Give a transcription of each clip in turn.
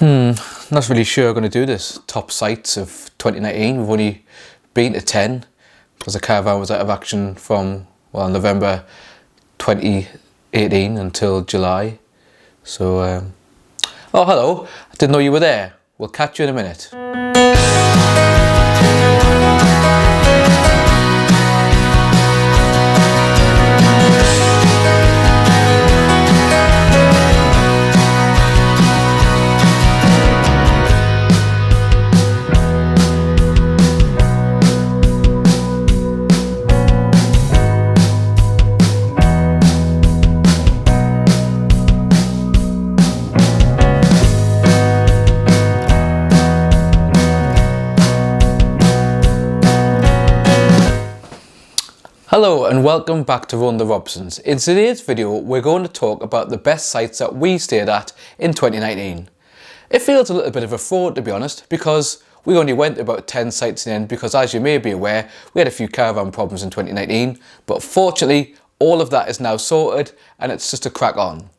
Not really sure I'm going to do this. Top sites of 2019. We've only been to 10 because the caravan was out of action from, November 2018 until July. So, oh, hello. I didn't know you were there. We'll catch you in a minute. Hello and welcome back to Run the Robsons. In today's video we're going to talk about the best sites that we stayed at in 2019. It feels a little bit of a fraud, to be honest, because we only went about 10 sites in, because as you may be aware we had a few caravan problems in 2019, but fortunately all of that is now sorted and it's just a crack on.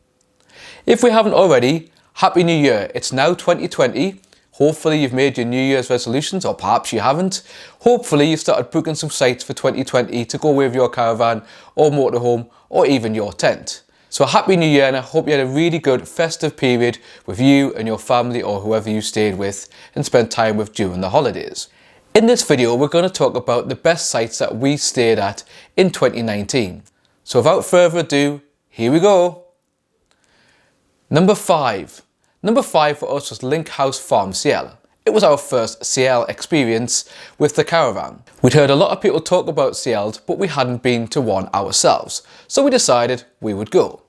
If we haven't already, Happy New Year. It's now 2020. Hopefully you've made your New Year's resolutions, or perhaps you haven't. Hopefully you've started booking some sites for 2020 to go with your caravan or motorhome or even your tent. So Happy New Year, and I hope you had a really good festive period with you and your family or whoever you stayed with and spent time with during the holidays. In this video we're going to talk about the best sites that we stayed at in 2019. So without further ado, here we go. Number 5. Number 5 for us was Link House Farm CL. It was our first CL experience with the caravan. We'd heard a lot of people talk about CLs, but we hadn't been to one ourselves, so we decided we would go.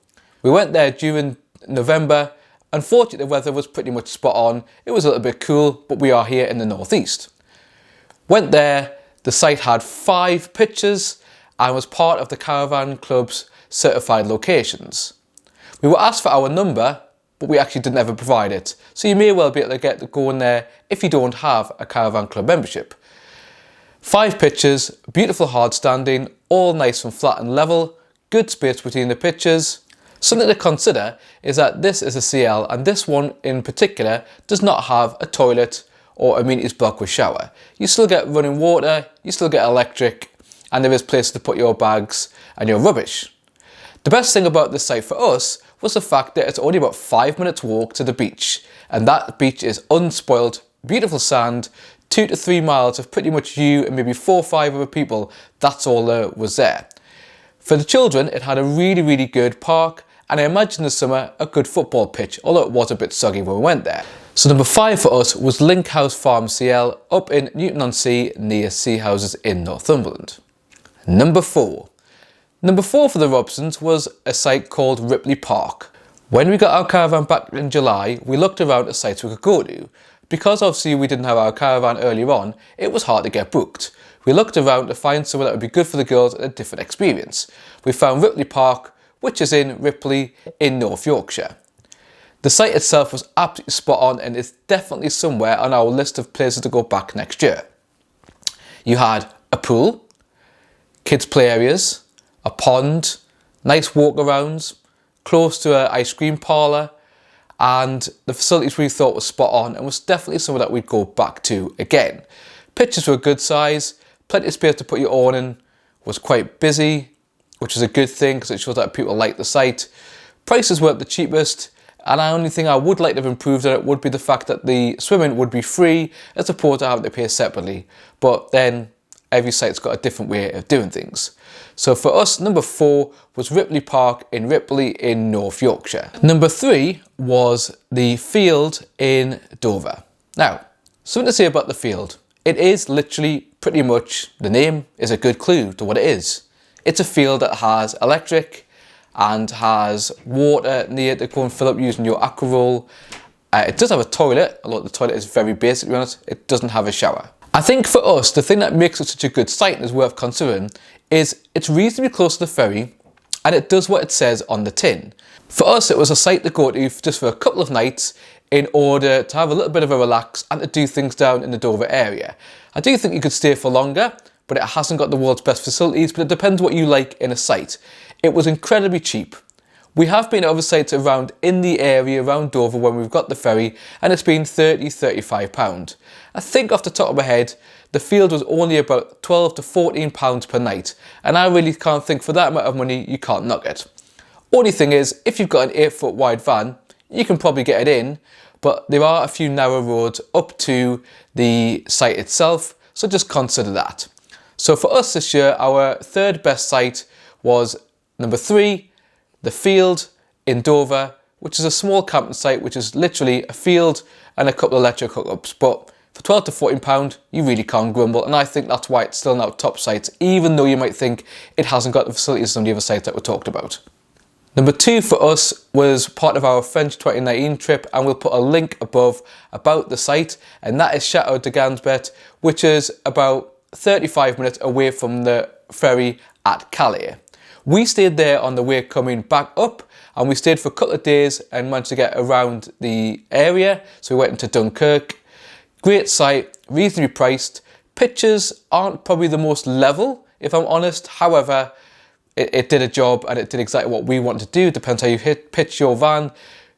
We went there during November. Unfortunately, the weather was pretty much spot on. It was a little bit cool, but we are here in the northeast. Went there, the site had 5 pitches and was part of the Caravan Club's certified locations. We were asked for our number, but we actually didn't ever provide it. So you may well be able to get to go in there if you don't have a Caravan Club membership. 5 pitches, beautiful hard standing, all nice and flat and level, good space between the pitches. Something to consider is that this is a CL, and this one in particular does not have a toilet or amenities block with shower. You still get running water, you still get electric, and there is places to put your bags and your rubbish. The best thing about this site for us was the fact that it's only about 5 minutes walk to the beach, and that beach is unspoiled, beautiful sand, 2 to 3 miles of pretty much you and maybe 4 or 5 other people. That's all that was there. For the children it had a really good park, and I imagine this summer a good football pitch, although it was a bit soggy when we went there. So number 5 for us was Link House Farm CL up in Newton-on-Sea near Sea Houses in Northumberland. Number 4. Number 4 for the Robsons was a site called Ripley Park. When we got our caravan back in July, we looked around at sites we could go to. Because obviously we didn't have our caravan earlier on, it was hard to get booked. We looked around to find somewhere that would be good for the girls and a different experience. We found Ripley Park, which is in Ripley in North Yorkshire. The site itself was absolutely spot on, and it's definitely somewhere on our list of places to go back next year. You had a pool, kids play areas, a pond, nice walk-arounds, close to an ice cream parlour, and the facilities we thought was spot on and was definitely somewhere that we'd go back to again. Pitches were a good size, plenty of space to put your own in, was quite busy, which is a good thing because it shows that people like the site. Prices weren't the cheapest, and the only thing I would like to have improved on it would be the fact that the swimming would be free as opposed to having to pay separately. But then every site's got a different way of doing things. So for us, number 4 was Ripley Park in Ripley in North Yorkshire. Number 3 was the field in Dover. Now, something to say about the field. It is literally pretty much, the name is a good clue to what it is. It's a field that has electric and has water near to go and fill up using your aqua roll. It does have a toilet, although the toilet is very basic, to be honest. It doesn't have a shower. I think for us, the thing that makes it such a good site and is worth considering is it's reasonably close to the ferry, and it does what it says on the tin. For us, it was a site to go to just for a couple of nights in order to have a little bit of a relax and to do things down in the Dover area. I do think you could stay for longer, but it hasn't got the world's best facilities, but it depends what you like in a site. It was incredibly cheap. We have been at other sites around in the area around Dover when we've got the ferry, and it's been £30–35. I think off the top of my head, the field was only about £12 to £14 per night, and I really can't think for that amount of money you can't knock it. Only thing is, if you've got an 8-foot wide van, you can probably get it in, but there are a few narrow roads up to the site itself, so just consider that. So for us this year, our third best site was number 3, the field in Dover, which is a small camping site, which is literally a field and a couple of electric hookups. But for £12 to £14, you really can't grumble, and I think that's why it's still in our top sites, even though you might think it hasn't got the facilities on the other sites that we talked about. Number 2 for us was part of our French 2019 trip, and we'll put a link above about the site, and that is Chateau de Gansbet, which is about 35 minutes away from the ferry at Calais. We stayed there on the way coming back up, and we stayed for a couple of days and managed to get around the area. So we went into Dunkirk. Great site, reasonably priced. Pictures aren't probably the most level, if I'm honest. However, it did a job, and it did exactly what we wanted to do. Depends how you pitch your van.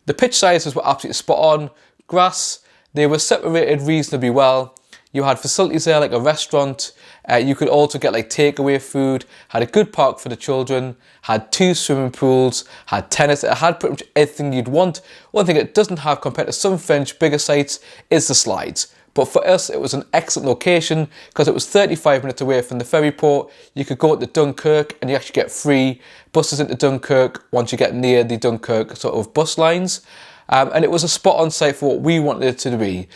The pitch sizes were absolutely spot on. Grass, they were separated reasonably well. You had facilities there like a restaurant. You could also get like takeaway food, had a good park for the children, had 2 swimming pools, had tennis. It had pretty much everything you'd want. One thing it doesn't have compared to some French bigger sites is the slides. But for us, it was an excellent location because it was 35 minutes away from the ferry port. You could go to Dunkirk and you actually get free buses into Dunkirk once you get near the Dunkirk sort of bus lines. And it was a spot on site for what we wanted it to be.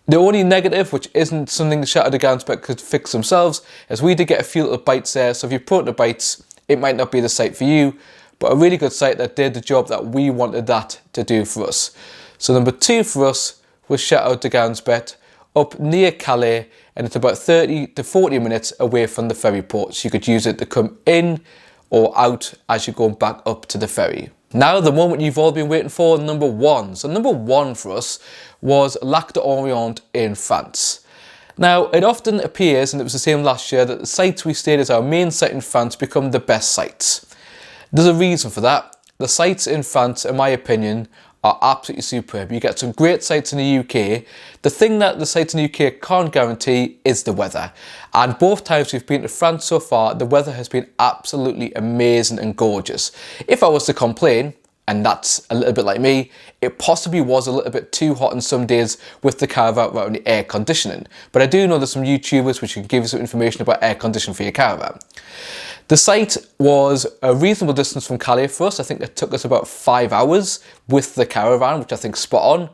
The only negative, which isn't something Chateau de Gansbet could fix themselves, is we did get a few little bites there. So if you're prone to bites, it might not be the site for you, but a really good site that did the job that we wanted that to do for us. So number 2 for us was Chateau de Gansbet, up near Calais, and it's about 30 to 40 minutes away from the ferry port. So you could use it to come in or out as you're going back up to the ferry. Now the moment you've all been waiting for, number 1. So number 1 for us was Lac de Orient in France. Now it often appears, and it was the same last year, that the sites we stayed as our main site in France become the best sites. There's a reason for that. The sites in France, in my opinion, are absolutely superb. You get some great sites in the UK. The thing that the sites in the UK can't guarantee is the weather. And both times we've been to France so far, the weather has been absolutely amazing and gorgeous. If I was to complain, and that's a little bit like me, it possibly was a little bit too hot on some days with the caravan without any air conditioning. But I do know there's some YouTubers which can give you some information about air conditioning for your caravan. The site was a reasonable distance from Calais for us. I think it took us about 5 hours with the caravan, which I think is spot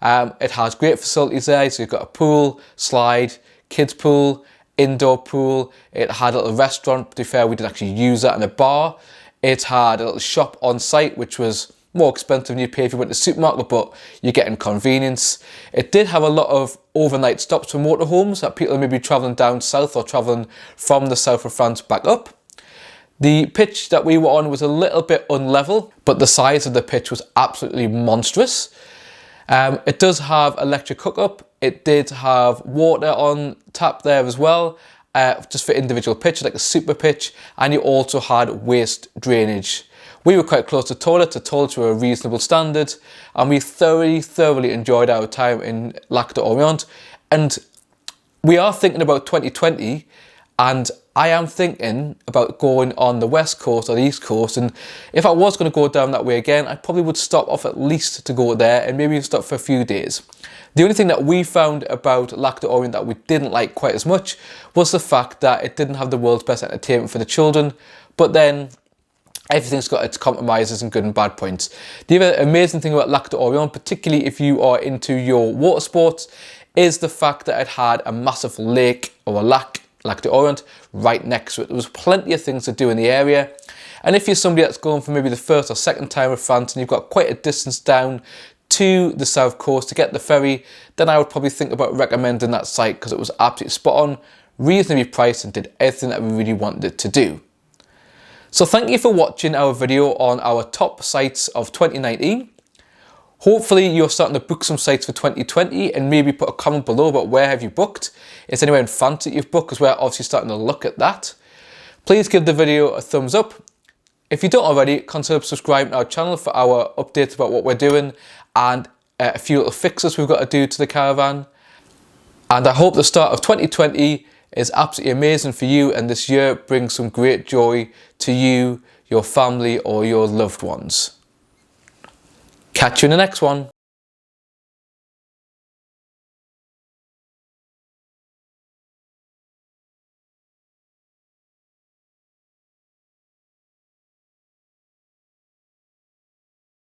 on. It has great facilities there. So you've got a pool, slide, kids pool, indoor pool. It had a little restaurant. To be fair, we did actually use that, and a bar. It had a little shop on site, which was more expensive than you'd pay if you went to the supermarket, but you're getting convenience. It did have a lot of overnight stops for motorhomes that people may be travelling down south or travelling from the south of France back up. The pitch that we were on was a little bit unlevel, but the size of the pitch was absolutely monstrous. It does have electric hookup. It did have water on tap there as well, just for individual pitch, like a super pitch, and you also had waste drainage. We were quite close to toilets. The toilets were a reasonable standard, and we thoroughly enjoyed our time in Lac de Orient. And we are thinking about 2020, and I am thinking about going on the west coast or the east coast, and if I was going to go down that way again, I probably would stop off at least to go there and maybe stop for a few days. The only thing that we found about Lac de Orient that we didn't like quite as much was the fact that it didn't have the world's best entertainment for the children, but then everything's got its compromises and good and bad points. The other amazing thing about Lac de Orient, particularly if you are into your water sports, is the fact that it had a massive lake or a Lac de Orient right next to it. There was plenty of things to do in the area, and if you're somebody that's going for maybe the first or second time of France and you've got quite a distance down to the south coast to get the ferry, then I would probably think about recommending that site because it was absolutely spot on, reasonably priced, and did everything that we really wanted it to do. So thank you for watching our video on our top sites of 2019. Hopefully you're starting to book some sites for 2020, and maybe put a comment below about where have you booked. Is there anywhere in France that you've booked, because we're obviously starting to look at that. Please give the video a thumbs up. If you don't already, consider subscribing to our channel for our updates about what we're doing and a few little fixes we've got to do to the caravan. And I hope the start of 2020 is absolutely amazing for you, and this year brings some great joy to you, your family or your loved ones. Catch you in the next one.